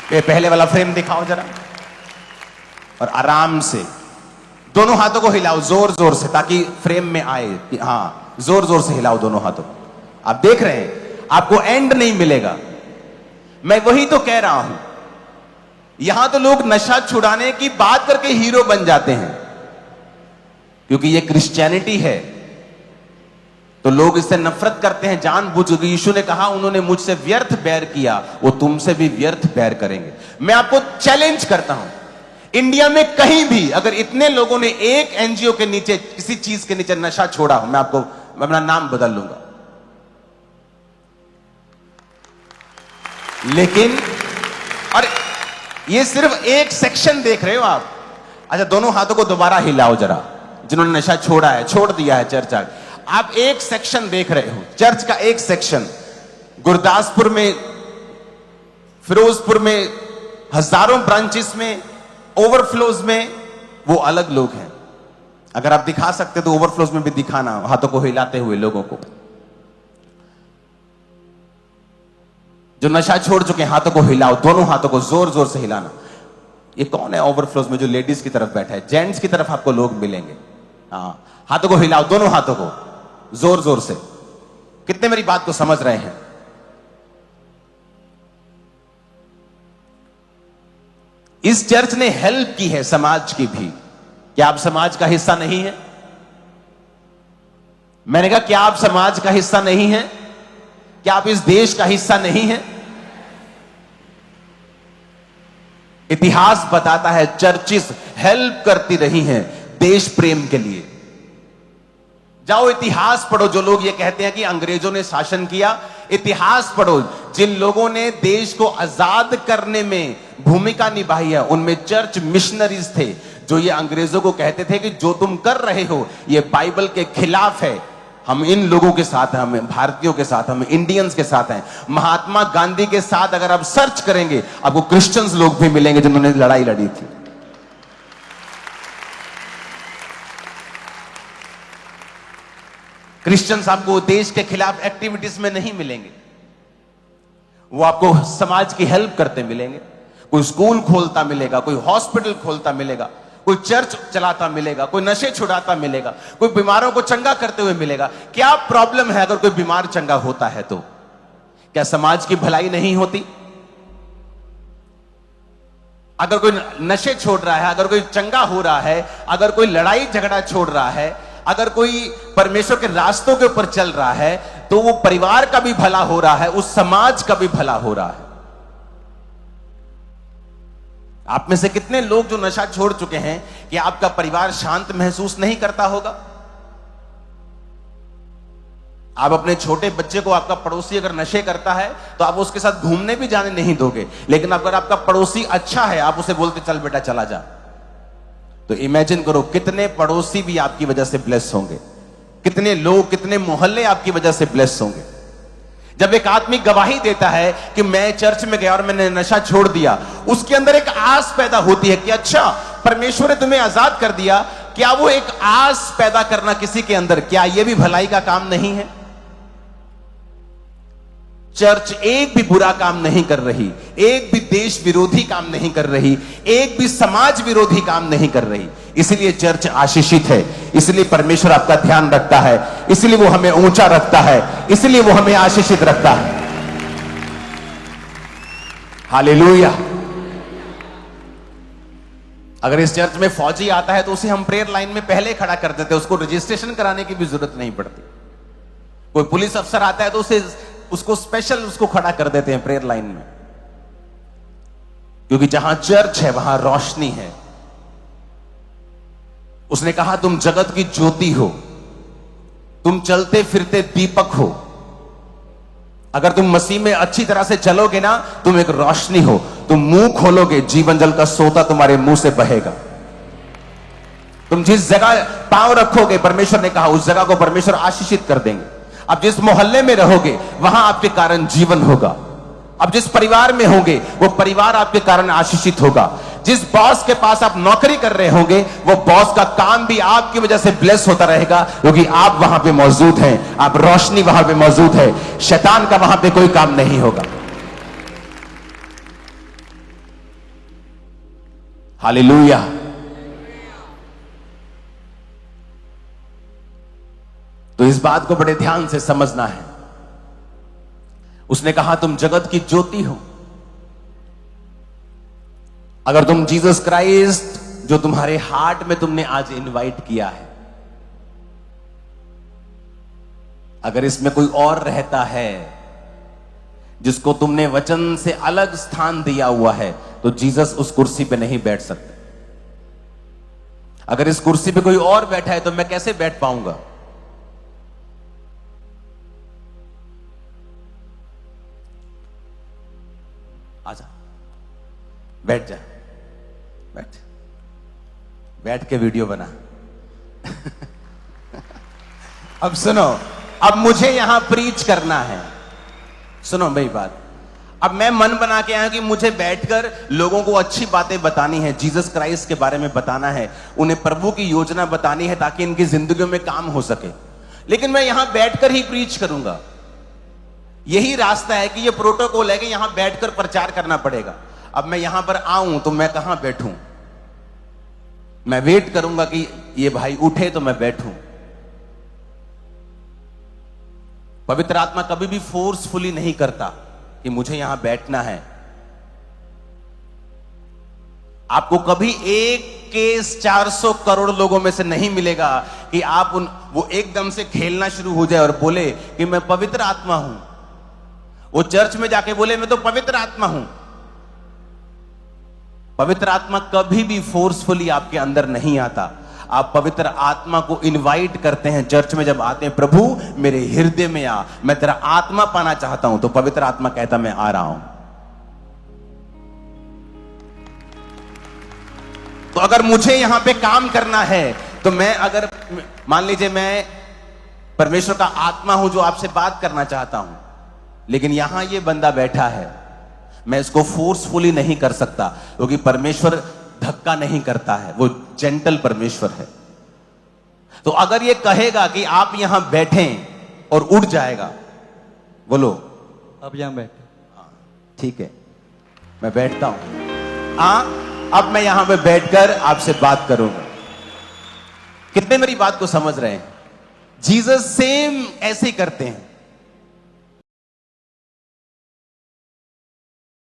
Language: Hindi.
ये पहले वाला फ्रेम दिखाओ जरा, और आराम से दोनों हाथों को हिलाओ जोर जोर से, ताकि फ्रेम में आए। हाँ, जोर जोर से हिलाओ दोनों हाथों को। आप देख रहे हैं आपको एंड नहीं मिलेगा। मैं वही तो कह रहा हूं, यहां तो लोग नशा छुड़ाने की बात करके हीरो बन जाते हैं, क्योंकि ये क्रिश्चियनिटी है तो लोग इससे नफरत करते हैं जानबूझ के। यीशु ने कहा उन्होंने मुझसे व्यर्थ बैर किया, वो तुमसे भी व्यर्थ बैर करेंगे। मैं आपको चैलेंज करता हूं, इंडिया में कहीं भी अगर इतने लोगों ने एक एनजीओ के नीचे, किसी चीज के नीचे नशा छोड़ा हो, मैं अपना नाम बदल लूंगा। लेकिन और ये सिर्फ एक सेक्शन देख रहे हो आप। अच्छा, दोनों हाथों को दोबारा हिलाओ जरा, जिन्होंने नशा छोड़ा है, छोड़ दिया है चर्च आ। आप एक सेक्शन देख रहे हो, चर्च का एक सेक्शन। गुरदासपुर में, फिरोजपुर में, हजारों ब्रांचेस में, ओवरफ्लोज में वो अलग लोग हैं। अगर आप दिखा सकते तो ओवरफ्लोज में भी दिखाना, हाथों को हिलाते हुए लोगों को। जो नशा छोड़ चुके हैं हाथों को हिलाओ, दोनों हाथों को जोर जोर से हिलाना। ये कौन है ओवरफ्लोज में जो लेडीज की तरफ बैठा है? जेंट्स की तरफ आपको लोग मिलेंगे। हाँ, हाथों को हिलाओ, दोनों हाथों को जोर जोर से। कितने मेरी बात को समझ रहे हैं? इस चर्च ने हेल्प की है समाज की भी। क्या आप समाज का हिस्सा नहीं है? मैंने कहा क्या आप समाज का हिस्सा नहीं है? क्या आप इस देश का हिस्सा नहीं है? इतिहास बताता है चर्चिस हेल्प करती रही हैं देश प्रेम के लिए। जाओ इतिहास पढ़ो। जो लोग ये कहते हैं कि अंग्रेजों ने शासन किया, इतिहास पढ़ो। जिन लोगों ने देश को आजाद करने में भूमिका निभाई है, उनमें चर्च मिशनरीज थे, जो ये अंग्रेजों को कहते थे कि जो तुम कर रहे हो ये बाइबल के खिलाफ है। हम इन लोगों के साथ हैं, हम भारतीयों के साथ, हम इंडियंस के साथ हैं। महात्मा गांधी के साथ अगर आप सर्च करेंगे आपको क्रिश्चियंस लोग भी मिलेंगे जिन्होंने लड़ाई लड़ी थी। क्रिश्चियंस आपको देश के खिलाफ एक्टिविटीज में नहीं मिलेंगे, वो आपको समाज की हेल्प करते मिलेंगे। कोई स्कूल खोलता मिलेगा, कोई हॉस्पिटल खोलता मिलेगा, कोई चर्च चलाता मिलेगा, कोई नशे छुड़ाता मिलेगा, कोई बीमारों को चंगा करते हुए मिलेगा। क्या प्रॉब्लम है अगर कोई बीमार चंगा होता है तो? क्या समाज की भलाई नहीं होती? अगर कोई नशे छोड़ रहा है, अगर कोई चंगा हो रहा है, अगर कोई लड़ाई झगड़ा छोड़ रहा है, अगर कोई परमेश्वर के रास्तों के ऊपर चल रहा है, तो वो परिवार का भी भला हो रहा है, उस समाज का भी भला हो रहा है। आप में से कितने लोग जो नशा छोड़ चुके हैं कि आपका परिवार शांत महसूस नहीं करता होगा? आप अपने छोटे बच्चे को, आपका पड़ोसी अगर नशे करता है तो आप उसके साथ घूमने भी जाने नहीं दोगे, लेकिन अगर आपका पड़ोसी अच्छा है आप उसे बोलते चल बेटा चला जा। तो इमेजिन करो कितने पड़ोसी भी आपकी वजह से ब्लेस होंगे, कितने लोग, कितने मोहल्ले आपकी वजह से ब्लेस होंगे। जब एक आदमी गवाही देता है कि मैं चर्च में गया और मैंने नशा छोड़ दिया, उसके अंदर एक आस पैदा होती है कि अच्छा परमेश्वर ने तुम्हें आजाद कर दिया। क्या वो एक आस पैदा करना किसी के अंदर, क्या यह भी भलाई का काम नहीं है? चर्च एक भी बुरा काम नहीं कर रही, एक भी देश विरोधी काम नहीं कर रही, एक भी समाज विरोधी काम नहीं कर रही। इसलिए चर्च आशीषित है, इसलिए परमेश्वर आपका ध्यान रखता है, इसलिए वो हमें ऊंचा रखता है, इसलिए वो हमें आशीषित रखता है। हालेलुया। अगर इस चर्च में फौजी आता है तो उसे हम प्रेयर लाइन में पहले खड़ा कर देते, उसको रजिस्ट्रेशन कराने की भी जरूरत नहीं पड़ती। कोई पुलिस अफसर आता है तो उसको स्पेशल उसको खड़ा कर देते हैं प्रेयर लाइन में, क्योंकि जहां चर्च है वहां रोशनी है। उसने कहा तुम जगत की ज्योति हो, तुम चलते फिरते दीपक हो। अगर तुम मसीह में अच्छी तरह से चलोगे ना, तुम एक रोशनी हो। तुम मुंह खोलोगे, जीवन जल का सोता तुम्हारे मुंह से बहेगा। तुम जिस जगह पांव रखोगे, परमेश्वर ने कहा उस जगह को परमेश्वर आशीषित कर देंगे। अब जिस मोहल्ले में रहोगे वहां आपके कारण जीवन होगा। अब जिस परिवार में होंगे वो परिवार आपके कारण आशीषित होगा। जिस बॉस के पास आप नौकरी कर रहे होंगे वो बॉस का काम भी आपकी वजह से ब्लेस होता रहेगा, क्योंकि आप वहां पे मौजूद हैं, आप रोशनी वहां पे मौजूद है। शैतान का वहां पे कोई काम नहीं होगा। हालेलुया। तो इस बात को बड़े ध्यान से समझना है। उसने कहा तुम जगत की ज्योति हो। अगर तुम जीसस क्राइस्ट जो तुम्हारे हार्ट में तुमने आज इनवाइट किया है, अगर इसमें कोई और रहता है जिसको तुमने वचन से अलग स्थान दिया हुआ है, तो जीसस उस कुर्सी पे नहीं बैठ सकते। अगर इस कुर्सी पे कोई और बैठा है तो मैं कैसे बैठ पाऊंगा? आजा, बैठ जा, बैठ के वीडियो बना। अब सुनो, अब मुझे यहां प्रीच करना है। सुनो मेरी बात। अब मैं मन बना के आया कि मुझे बैठकर लोगों को अच्छी बातें बतानी है, जीसस क्राइस्ट के बारे में बताना है, उन्हें प्रभु की योजना बतानी है ताकि इनकी जिंदगी में काम हो सके। लेकिन मैं यहां बैठकर ही प्रीच करूंगा। यही रास्ता है कि ये प्रोटोकॉल है कि यहां बैठकर प्रचार करना पड़ेगा। अब मैं यहां पर आऊं तो मैं कहां बैठूं? मैं वेट करूंगा कि ये भाई उठे तो मैं बैठूं। पवित्र आत्मा कभी भी फोर्सफुली नहीं करता कि मुझे यहां बैठना है। आपको कभी एक केस 400 करोड़ लोगों में से नहीं मिलेगा कि आप वो एकदम से खेलना शुरू हो जाए और बोले कि मैं पवित्र आत्मा हूं। वो चर्च में जाके बोले मैं तो पवित्र आत्मा हूं। पवित्र आत्मा कभी भी फोर्सफुली आपके अंदर नहीं आता। आप पवित्र आत्मा को इनवाइट करते हैं। चर्च में जब आते हैं, प्रभु मेरे हृदय में आ, मैं तेरा आत्मा पाना चाहता हूं, तो पवित्र आत्मा कहता मैं आ रहा हूं। तो अगर मुझे यहां पे काम करना है तो मैं, अगर मान लीजिए मैं परमेश्वर का आत्मा हूं जो आपसे बात करना चाहता हूं, लेकिन यहां ये बंदा बैठा है, मैं इसको फोर्सफुली नहीं कर सकता क्योंकि परमेश्वर धक्का नहीं करता है, वो जेंटल परमेश्वर है। तो अगर ये कहेगा कि आप यहां बैठें और उठ जाएगा, बोलो अब यहां बैठे, ठीक है मैं बैठता हूं। अब मैं यहां पे बैठकर आपसे बात करूंगा। कितने मेरी बात को समझ रहे हैं? जीसस सेम ऐसे ही करते हैं।